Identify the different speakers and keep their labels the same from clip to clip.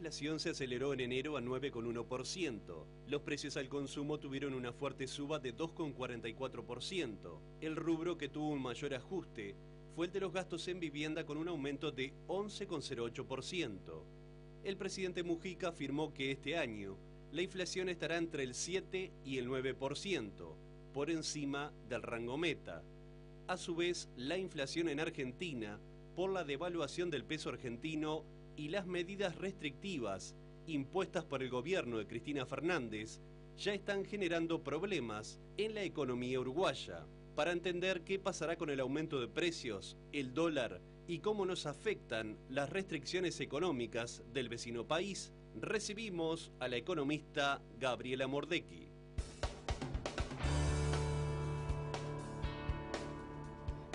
Speaker 1: inflación se aceleró en enero a 9,1%. Los precios al consumo tuvieron una fuerte suba de 2,44%. El rubro que tuvo un mayor ajuste fue el de los gastos en vivienda con un aumento de 11,08%. El presidente Mujica afirmó que este año la inflación estará entre el 7 y el 9%, por encima del rango meta. A su vez, la inflación en Argentina, por la devaluación del peso argentino y las medidas restrictivas impuestas por el gobierno de Cristina Fernández, ya están generando problemas en la economía uruguaya. Para entender qué pasará con el aumento de precios, el dólar y cómo nos afectan las restricciones económicas del vecino país, recibimos a la economista Gabriela Mordecki.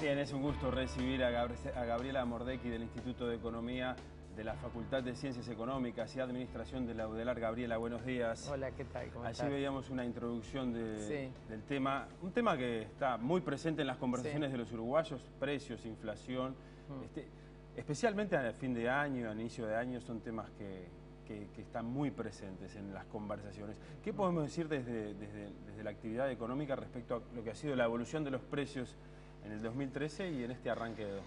Speaker 2: Bien, es un gusto recibir a Gabriela Mordecki del Instituto de Economía de la Facultad de Ciencias Económicas y Administración de la UDELAR. Gabriela, buenos días.
Speaker 3: Hola, ¿qué tal? ¿Cómo estás?
Speaker 2: Allí veíamos una introducción del tema, un tema que está muy presente en las conversaciones de los uruguayos, precios, inflación, especialmente a fin de año, a inicio de año, son temas que están muy presentes en las conversaciones. ¿Qué podemos decir desde la actividad económica respecto a lo que ha sido la evolución de los precios en el 2013 y en este arranque del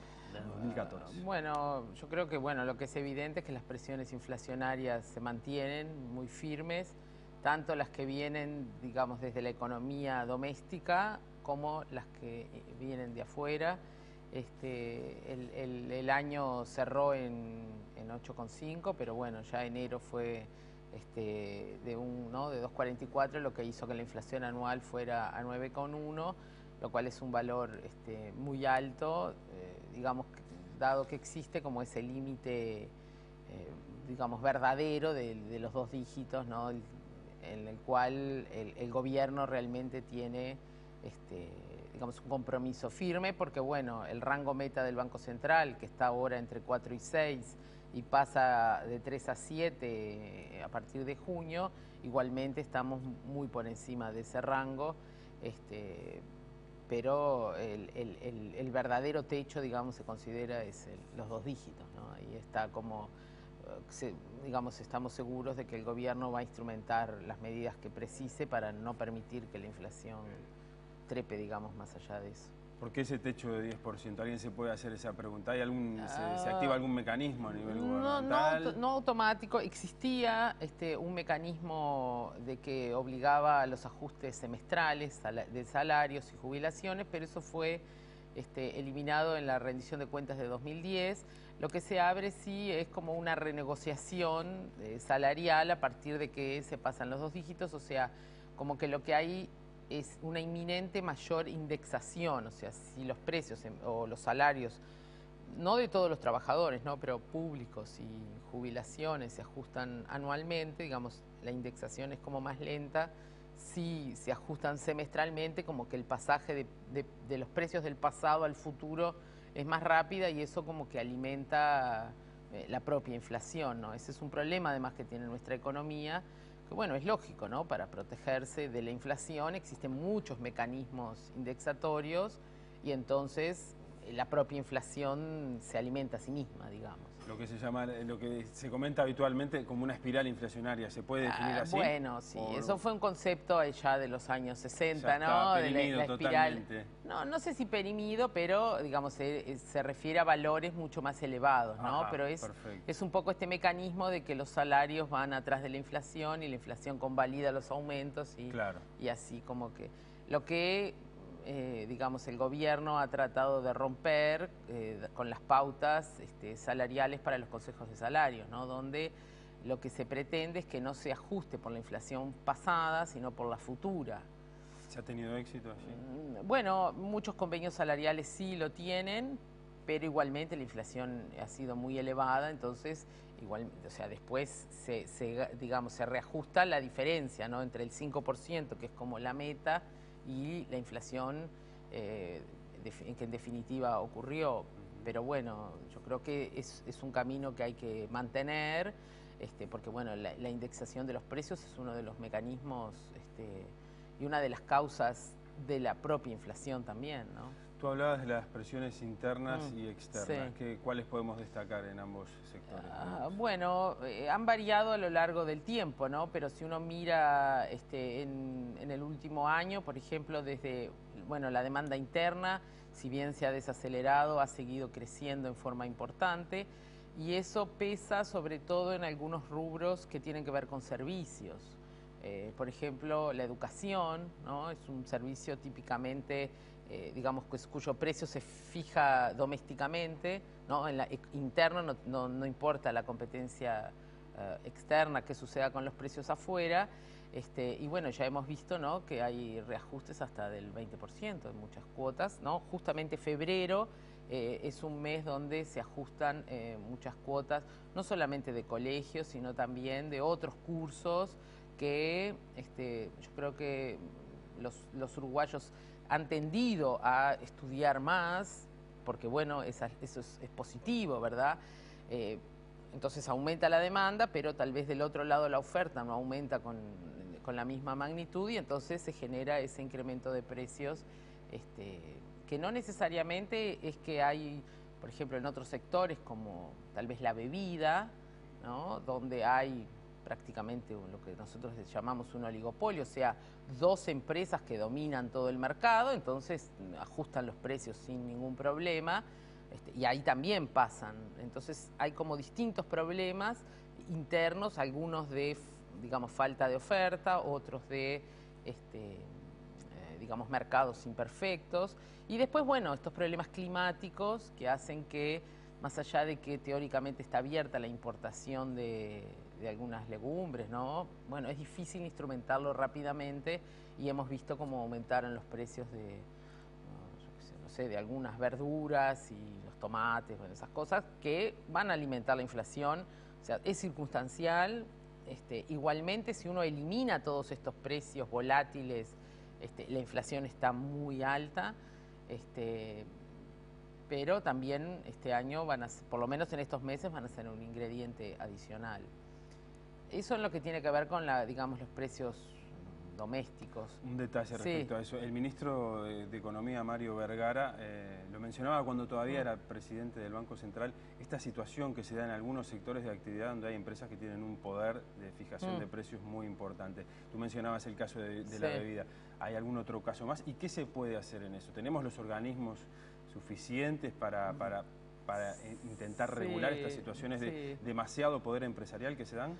Speaker 2: 2014?
Speaker 3: Bueno, yo creo que lo que es evidente es que las presiones inflacionarias se mantienen muy firmes, tanto las que vienen, digamos, desde la economía doméstica como las que vienen de afuera. El año cerró en 8,5, pero bueno, ya enero fue de 2,44, lo que hizo que la inflación anual fuera a 9,1, lo cual es un valor muy alto, digamos, dado que existe como ese límite, digamos, verdadero de los dos dígitos, ¿no? En el cual el gobierno realmente tiene, digamos, un compromiso firme, porque bueno, el rango meta del Banco Central, que está ahora entre 4 y 6, y pasa de 3 a 7 a partir de junio, igualmente estamos muy por encima de ese rango, pero el verdadero techo, digamos, se considera los dos dígitos, ¿no? Ahí está como, digamos, estamos seguros de que el gobierno va a instrumentar las medidas que precise para no permitir que la inflación trepe, digamos, más allá de eso.
Speaker 2: ¿Por qué ese techo de 10%? ¿Alguien se puede hacer esa pregunta? ¿Se activa algún mecanismo a nivel gubernamental?
Speaker 3: No automático. Existía un mecanismo de que obligaba a los ajustes semestrales de salarios y jubilaciones, pero eso fue eliminado en la rendición de cuentas de 2010. Lo que se abre sí es como una renegociación salarial a partir de que se pasan los dos dígitos, o sea, como que lo que hay es una inminente mayor indexación, o sea, si los precios o los salarios, no de todos los trabajadores, ¿no?, pero públicos y jubilaciones se ajustan anualmente, digamos, la indexación es como más lenta. Si se ajustan semestralmente, como que el pasaje de los precios del pasado al futuro es más rápida y eso como que alimenta la propia inflación, ¿no? Ese es un problema además que tiene nuestra economía, que bueno, es lógico, ¿no? Para protegerse de la inflación existen muchos mecanismos indexatorios y entonces la propia inflación se alimenta a sí misma, digamos.
Speaker 2: Lo que se llama, lo que se comenta habitualmente como una espiral inflacionaria, ¿se puede definir así?
Speaker 3: Bueno, sí, eso fue un concepto ya de los años 60,
Speaker 2: ¿no?
Speaker 3: De la espiral.
Speaker 2: Totalmente.
Speaker 3: No sé si perimido, pero digamos se refiere a valores mucho más elevados, ¿no?
Speaker 2: Ajá,
Speaker 3: pero es un poco este mecanismo de que los salarios van atrás de la inflación y la inflación convalida los aumentos y así como que lo que digamos, el gobierno ha tratado de romper con las pautas salariales para los consejos de salarios, ¿no? Donde lo que se pretende es que no se ajuste por la inflación pasada, sino por la futura.
Speaker 2: ¿Se ha tenido éxito allí?
Speaker 3: Bueno, muchos convenios salariales sí lo tienen, pero igualmente la inflación ha sido muy elevada, entonces igual, o sea, después digamos, se reajusta la diferencia, ¿no?, entre el 5%, que es como la meta, y la inflación que en definitiva ocurrió. Pero bueno, yo creo que es un camino que hay que mantener, porque bueno, la indexación de los precios es uno de los mecanismos y una de las causas de la propia inflación también, ¿no?
Speaker 2: Tú hablabas de las presiones internas y externas.
Speaker 3: Sí.
Speaker 2: ¿Cuáles podemos destacar en ambos sectores?
Speaker 3: Bueno, han variado a lo largo del tiempo, ¿no? Pero si uno mira en el último año, por ejemplo, desde la demanda interna, si bien se ha desacelerado, ha seguido creciendo en forma importante y eso pesa sobre todo en algunos rubros que tienen que ver con servicios. Por ejemplo, la educación, ¿no? Es un servicio típicamente, digamos, cuyo precio se fija domésticamente, ¿no? En la interna no importa la competencia externa que suceda con los precios afuera. Y bueno, ya hemos visto, ¿no?, que hay reajustes hasta del 20% en muchas cuotas, ¿no? Justamente febrero es un mes donde se ajustan muchas cuotas, no solamente de colegios, sino también de otros cursos que yo creo que los uruguayos han tendido a estudiar más, porque bueno, eso es positivo, ¿verdad? Entonces aumenta la demanda, pero tal vez del otro lado la oferta no aumenta con la misma magnitud y entonces se genera ese incremento de precios que no necesariamente es que hay, por ejemplo, en otros sectores como tal vez la bebida, ¿no?, donde hay prácticamente lo que nosotros llamamos un oligopolio, o sea, dos empresas que dominan todo el mercado, entonces ajustan los precios sin ningún problema, y ahí también pasan. Entonces hay como distintos problemas internos, algunos de, digamos, falta de oferta, otros de, digamos, mercados imperfectos, y después, bueno, estos problemas climáticos que hacen que, más allá de que teóricamente está abierta la importación de algunas legumbres, ¿no? Bueno, es difícil instrumentarlo rápidamente y hemos visto cómo aumentaron los precios de, no sé, de algunas verduras y los tomates, bueno, esas cosas que van a alimentar la inflación. O sea, es circunstancial. Igualmente, si uno elimina todos estos precios volátiles, la inflación está muy alta. Pero también este año por lo menos en estos meses, van a ser un ingrediente adicional. Eso es lo que tiene que ver con digamos, los precios domésticos.
Speaker 2: Un detalle respecto a eso. El ministro de Economía, Mario Vergara, lo mencionaba cuando todavía era presidente del Banco Central, esta situación que se da en algunos sectores de actividad donde hay empresas que tienen un poder de fijación de precios muy importante. Tú mencionabas el caso de la bebida. ¿Hay algún otro caso más? ¿Y qué se puede hacer en eso? ¿Tenemos los organismos suficientes para intentar regular estas situaciones de demasiado poder empresarial que se dan?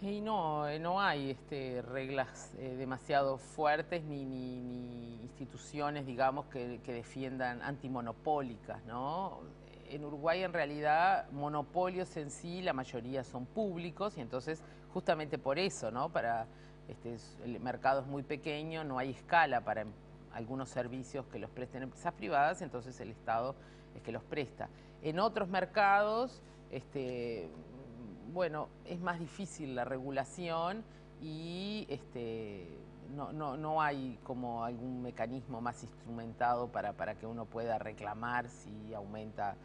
Speaker 3: Y no hay reglas demasiado fuertes ni instituciones, digamos, que defiendan antimonopólicas, ¿no? En Uruguay, en realidad, monopolios en sí, la mayoría son públicos y entonces, justamente por eso, ¿no? El mercado es muy pequeño, no hay escala para algunos servicios que los presten empresas privadas, entonces el Estado es que los presta. En otros mercados, bueno, es más difícil la regulación y no hay como algún mecanismo más instrumentado para que uno pueda reclamar si aumenta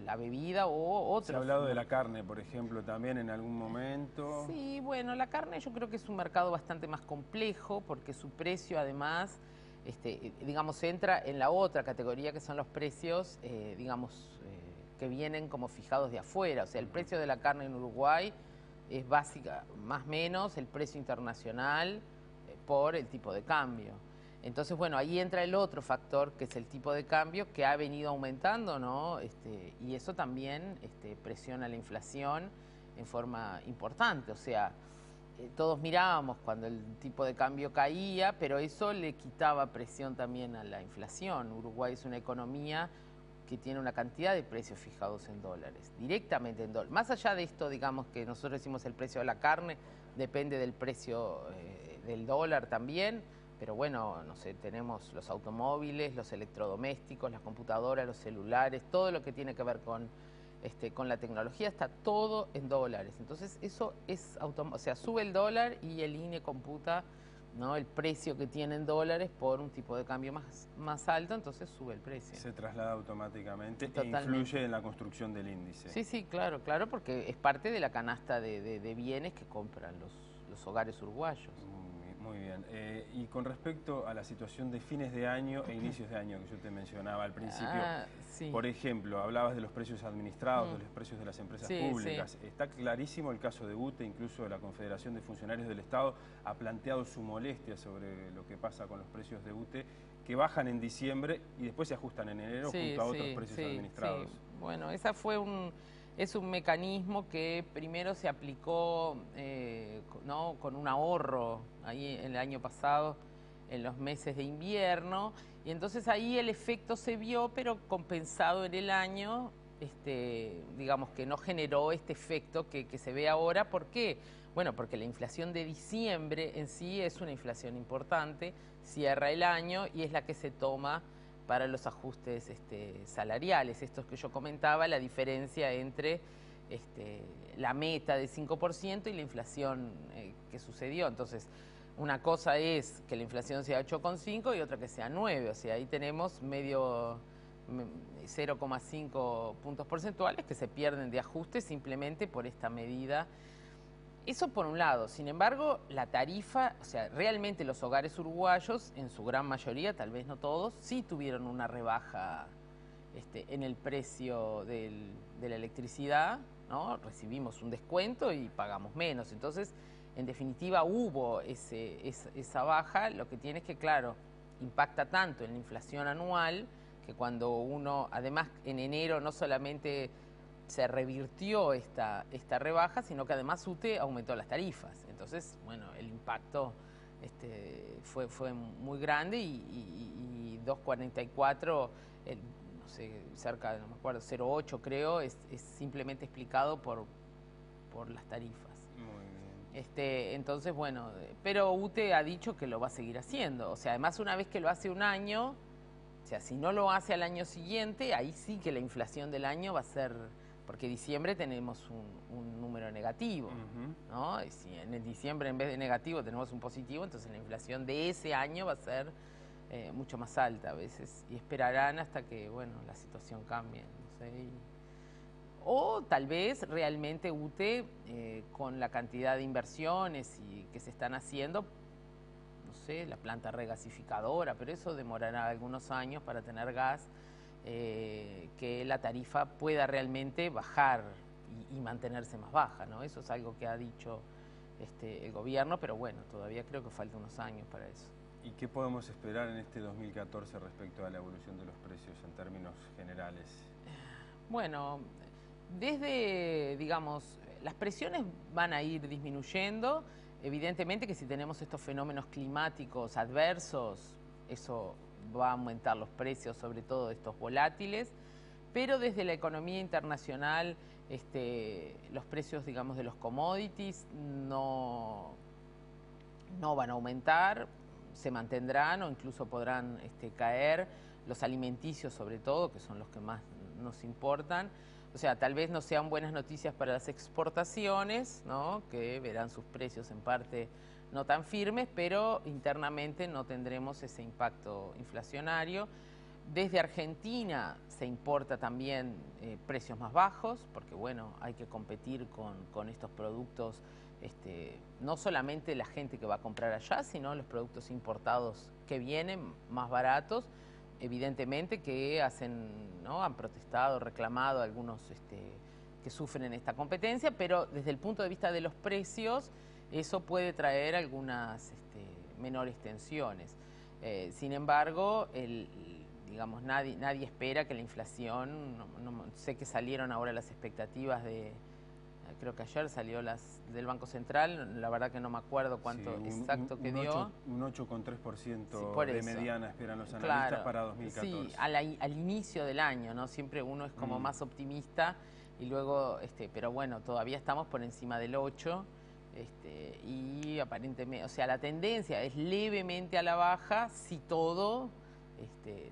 Speaker 3: la bebida o otros.
Speaker 2: Se ha hablado de la carne, por ejemplo, también en algún momento.
Speaker 3: Sí, bueno, la carne yo creo que es un mercado bastante más complejo porque su precio además, digamos, entra en la otra categoría que son los precios, digamos, que vienen como fijados de afuera. O sea, el precio de la carne en Uruguay es básica, más o menos, el precio internacional por el tipo de cambio. Entonces, bueno, ahí entra el otro factor, que es el tipo de cambio, que ha venido aumentando, ¿no? Y eso también presiona la inflación en forma importante. O sea, todos mirábamos cuando el tipo de cambio caía, pero eso le quitaba presión también a la inflación. Uruguay es una economía que tiene una cantidad de precios fijados en dólares, directamente en dólares. Más allá de esto, digamos, que nosotros decimos el precio de la carne, depende del precio del dólar también, pero bueno, no sé, tenemos los automóviles, los electrodomésticos, las computadoras, los celulares, todo lo que tiene que ver con la tecnología, está todo en dólares. Entonces eso es o sea, sube el dólar y el INE computa, ¿no?, el precio que tiene en dólares por un tipo de cambio más alto, entonces sube el precio.
Speaker 2: Se traslada automáticamente e influye en la construcción del índice.
Speaker 3: Sí, sí, claro, porque es parte de la canasta de bienes que compran los hogares uruguayos.
Speaker 2: Muy bien. Y con respecto a la situación de fines de año e inicios de año que yo te mencionaba al principio,
Speaker 3: sí.
Speaker 2: Por ejemplo, hablabas de los precios administrados, de los precios de las empresas públicas. Sí. Está clarísimo el caso de UTE, incluso de la Confederación de Funcionarios del Estado ha planteado su molestia sobre lo que pasa con los precios de UTE, que bajan en diciembre y después se ajustan en enero junto a otros precios administrados.
Speaker 3: Sí. Bueno, es un mecanismo que primero se aplicó ¿no? con un ahorro ahí en el año pasado, en los meses de invierno, y entonces ahí el efecto se vio, pero compensado en el año, digamos que no generó este efecto que se ve ahora. ¿Por qué? Bueno, porque la inflación de diciembre en sí es una inflación importante, cierra el año y es la que se toma para los ajustes salariales. Estos que yo comentaba, la diferencia entre la meta de 5% y la inflación que sucedió. Entonces, una cosa es que la inflación sea 8,5 y otra que sea 9. O sea, ahí tenemos 0,5 puntos porcentuales que se pierden de ajuste simplemente por esta medida. Eso por un lado. Sin embargo, la tarifa, o sea, realmente los hogares uruguayos, en su gran mayoría, tal vez no todos, sí tuvieron una rebaja en el precio de la electricidad, ¿no? Recibimos un descuento y pagamos menos. Entonces, en definitiva, hubo esa baja. Lo que tiene es que, claro, impacta tanto en la inflación anual que cuando uno, además, en enero no solamente se revirtió esta rebaja, sino que además UTE aumentó las tarifas. Entonces, bueno, el impacto fue muy grande y 2,44, no sé, cerca, no me acuerdo, 0,8 creo, es simplemente explicado por las tarifas.
Speaker 2: Muy bien.
Speaker 3: Entonces, bueno, pero UTE ha dicho que lo va a seguir haciendo. O sea, además una vez que lo hace un año, o sea, si no lo hace al año siguiente, ahí sí que la inflación del año va a ser... Porque diciembre tenemos un número negativo, ¿no? Y si en el diciembre en vez de negativo tenemos un positivo, entonces la inflación de ese año va a ser mucho más alta a veces. Y esperarán hasta que, bueno, la situación cambie, no sé. O tal vez realmente UTE, con la cantidad de inversiones que se están haciendo, no sé, la planta regasificadora, pero eso demorará algunos años para tener gas, que la tarifa pueda realmente bajar y mantenerse más baja, ¿no? Eso es algo que ha dicho el gobierno, pero bueno, todavía creo que falta unos años para eso.
Speaker 2: ¿Y qué podemos esperar en este 2014 respecto a la evolución de los precios en términos generales?
Speaker 3: Bueno, digamos, las presiones van a ir disminuyendo. Evidentemente que si tenemos estos fenómenos climáticos adversos, eso va a aumentar los precios, sobre todo de estos volátiles, pero desde la economía internacional los precios, digamos, de los commodities no van a aumentar, se mantendrán o incluso podrán caer. Los alimenticios, sobre todo, que son los que más nos importan. O sea, tal vez no sean buenas noticias para las exportaciones, ¿no? Que verán sus precios en parte no tan firmes, pero internamente no tendremos ese impacto inflacionario. Desde Argentina se importa también precios más bajos, porque bueno, hay que competir con estos productos, no solamente la gente que va a comprar allá, sino los productos importados que vienen más baratos, evidentemente que ¿no? Han protestado, reclamado algunos que sufren esta competencia, pero desde el punto de vista de los precios, eso puede traer algunas menores tensiones. Sin embargo, digamos, nadie espera que la inflación, no sé que salieron ahora las expectativas creo que ayer salió las del Banco Central, la verdad que no me acuerdo cuánto exacto que dio.
Speaker 2: Un 8,3% de mediana esperan los analistas para 2014.
Speaker 3: Sí, al inicio del año, ¿no? Siempre uno es como más optimista y luego, pero bueno, todavía estamos por encima del 8%. Y aparentemente, o sea, la tendencia es levemente a la baja si todo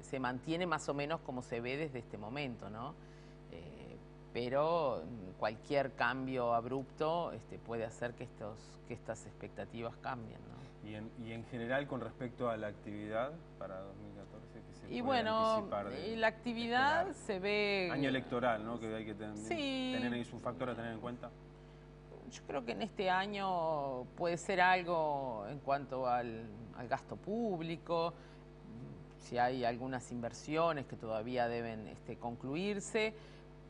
Speaker 3: se mantiene más o menos como se ve desde este momento, ¿no? Pero cualquier cambio abrupto puede hacer que estas expectativas cambien, ¿no?
Speaker 2: Y en general, con respecto a la actividad para 2014, ¿qué se puede
Speaker 3: bueno,
Speaker 2: anticipar
Speaker 3: la actividad se ve...
Speaker 2: Año electoral, ¿no? Que hay que tener, es un factor a tener en cuenta.
Speaker 3: yo creo que en este año puede ser algo en cuanto al gasto público, si hay algunas inversiones que todavía deben concluirse,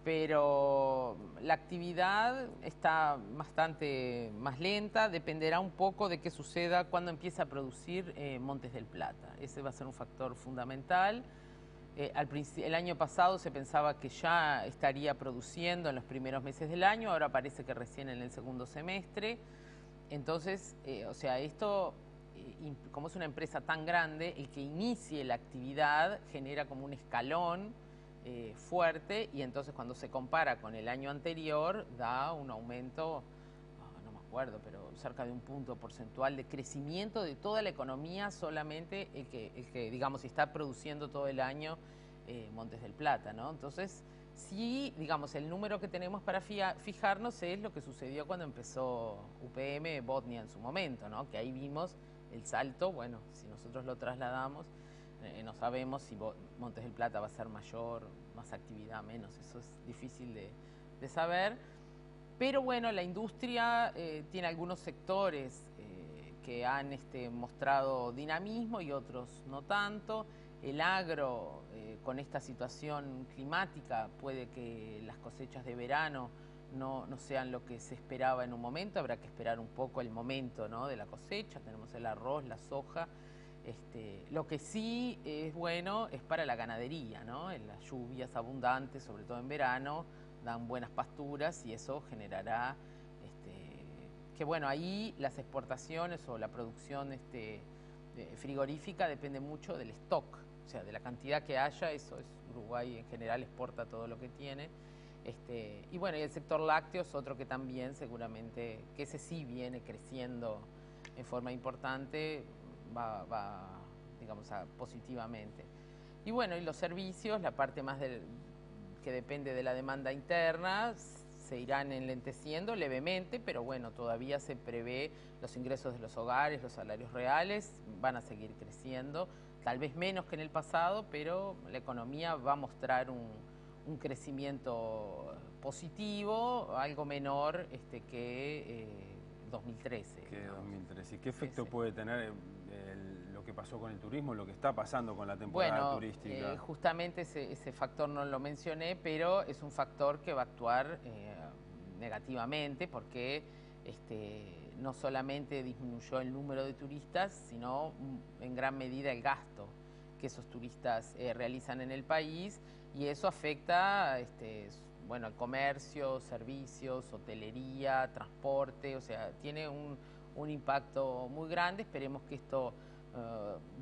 Speaker 3: pero la actividad está bastante más lenta, dependerá un poco de qué suceda cuando empiece a producir Montes del Plata. Ese va a ser un factor fundamental. El año pasado se pensaba que ya estaría produciendo en los primeros meses del año, ahora parece que recién en el segundo semestre. Entonces, o sea, esto, como es una empresa tan grande, el que inicie la actividad genera como un escalón fuerte, y entonces cuando se compara con el año anterior da un aumento, no me acuerdo, pero cerca de un punto porcentual de crecimiento de toda la economía, solamente el que digamos, está produciendo todo el año Montes del Plata, ¿no? Entonces, sí, digamos, el número que tenemos para fijarnos es lo que sucedió cuando empezó UPM Botnia en su momento, ¿no? Que ahí vimos el salto. Bueno, si nosotros lo trasladamos, no sabemos si Montes del Plata va a ser mayor, más actividad, menos, eso es difícil de saber. Pero bueno, la industria tiene algunos sectores que han mostrado dinamismo y otros no tanto. El agro, con esta situación climática, puede que las cosechas de verano no sean lo que se esperaba en un momento. Habrá que esperar un poco el momento, ¿no?, de la cosecha. Tenemos el arroz, la soja. Lo que sí es bueno es para la ganadería, ¿no? Las lluvias abundantes, sobre todo en verano, dan buenas pasturas, y eso generará que, bueno, ahí las exportaciones o la producción frigorífica depende mucho del stock, o sea, de la cantidad que haya. Eso es, Uruguay en general exporta todo lo que tiene. Y bueno, y el sector lácteo es otro que también seguramente, que ese sí viene creciendo en forma importante, va digamos, positivamente. Y bueno, y los servicios, la parte más que depende de la demanda interna, se irán enlenteciendo levemente, pero bueno, todavía se prevé los ingresos de los hogares, los salarios reales van a seguir creciendo, tal vez menos que en el pasado, pero la economía va a mostrar un crecimiento positivo, algo menor que 2013.
Speaker 2: Que 2013. ¿Y qué efecto puede tener lo que pasó con el turismo, lo que está pasando con la temporada turística?
Speaker 3: Justamente ese factor no lo mencioné, pero es un factor que va a actuar negativamente, porque no solamente disminuyó el número de turistas, sino en gran medida el gasto que esos turistas realizan en el país, y eso afecta bueno, al comercio, servicios, hotelería, transporte. O sea, tiene un impacto muy grande. Esperemos que esto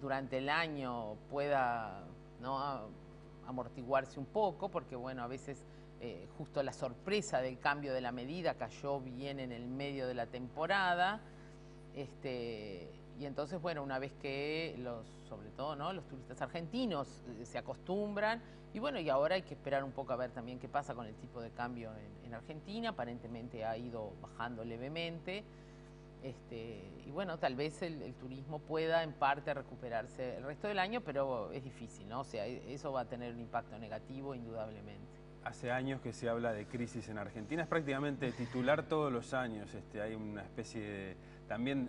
Speaker 3: durante el año pueda, ¿no?, amortiguarse un poco, porque bueno, a veces justo la sorpresa del cambio de la medida cayó bien en el medio de la temporada. Y entonces, bueno, una vez que sobre todo, ¿no?, los turistas argentinos se acostumbran, y bueno, y ahora hay que esperar un poco a ver también qué pasa con el tipo de cambio en Argentina. Aparentemente ha ido bajando levemente. Y bueno, tal vez el turismo pueda en parte recuperarse el resto del año, pero es difícil, ¿no? O sea, eso va a tener un impacto negativo, indudablemente.
Speaker 2: Hace años que se habla de crisis en Argentina, es prácticamente titular todos los años. Hay una especie de, también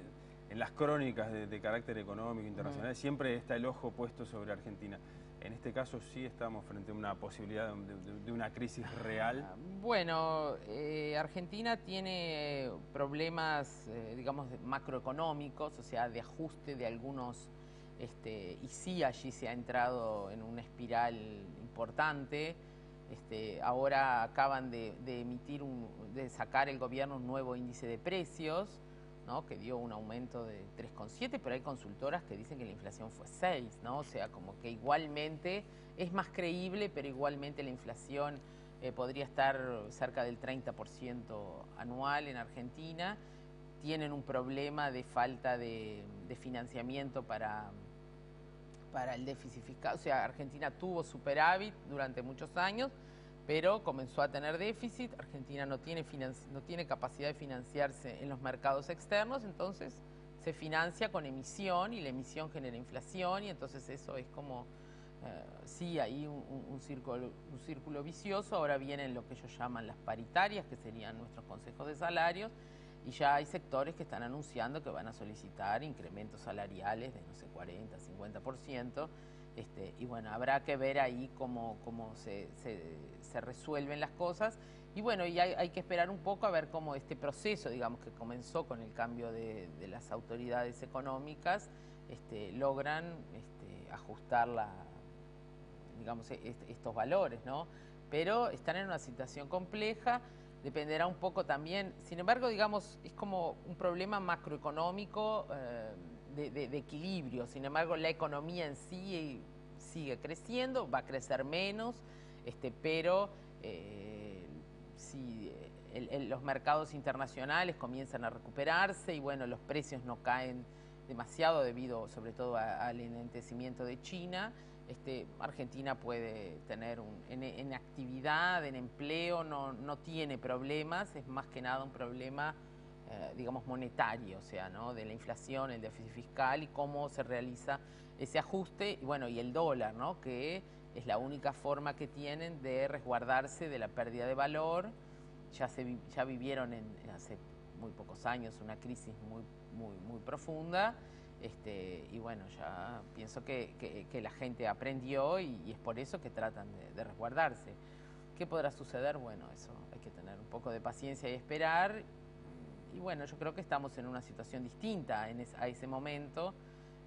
Speaker 2: en las crónicas de carácter económico internacional, siempre está el ojo puesto sobre Argentina. En este caso sí estamos frente a una posibilidad de una crisis real.
Speaker 3: Bueno, Argentina tiene problemas, digamos, macroeconómicos, o sea, de ajuste de algunos, y sí, allí se ha entrado en una espiral importante. Ahora acaban de sacar el gobierno un nuevo índice de precios, ¿no?, que dio un aumento de 3,7, pero hay consultoras que dicen que la inflación fue 6, ¿no? O sea, como que igualmente es más creíble, pero igualmente la inflación podría estar cerca del 30% anual en Argentina. Tienen un problema de falta de financiamiento para el déficit fiscal. O sea, Argentina tuvo superávit durante muchos años, pero comenzó a tener déficit. Argentina no tiene capacidad de financiarse en los mercados externos, entonces se financia con emisión, y la emisión genera inflación, y entonces eso es como, sí, hay un círculo vicioso. Ahora vienen lo que ellos llaman las paritarias, que serían nuestros consejos de salarios, y ya hay sectores que están anunciando que van a solicitar incrementos salariales de, no sé, 40, 50%, y bueno, habrá que ver ahí cómo se resuelven las cosas, y bueno, y hay que esperar un poco a ver cómo este proceso, digamos, que comenzó con el cambio de las autoridades económicas, logran ajustar digamos, estos valores, ¿no? Pero están en una situación compleja, dependerá un poco también, sin embargo, digamos, es como un problema macroeconómico de equilibrio, sin embargo, la economía en sí sigue creciendo, va a crecer menos, pero si los mercados internacionales comienzan a recuperarse y bueno, los precios no caen demasiado debido sobre todo al enlentecimiento de China, Argentina puede tener en actividad, en empleo, no tiene problemas, es más que nada un problema, digamos, monetario, o sea, ¿no? De la inflación, el déficit fiscal y cómo se realiza ese ajuste, y bueno, y el dólar, ¿no? Que es la única forma que tienen de resguardarse de la pérdida de valor. Ya vivieron hace muy pocos años una crisis muy profunda, y bueno, ya pienso que la gente aprendió y es por eso que tratan de resguardarse. ¿Qué podrá suceder? Bueno, eso hay que tener un poco de paciencia y esperar. Y bueno, yo creo que estamos en una situación distinta a ese momento.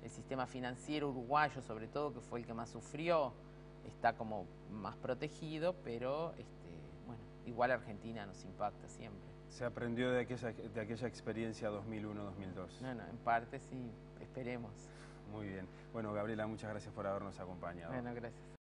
Speaker 3: El sistema financiero uruguayo, sobre todo, que fue el que más sufrió, está como más protegido, pero bueno, igual Argentina nos impacta siempre.
Speaker 2: ¿Se aprendió de aquella experiencia 2001-2002?
Speaker 3: Bueno, en parte sí, esperemos.
Speaker 2: Muy bien. Bueno, Gabriela, muchas gracias por habernos acompañado.
Speaker 3: Bueno, gracias.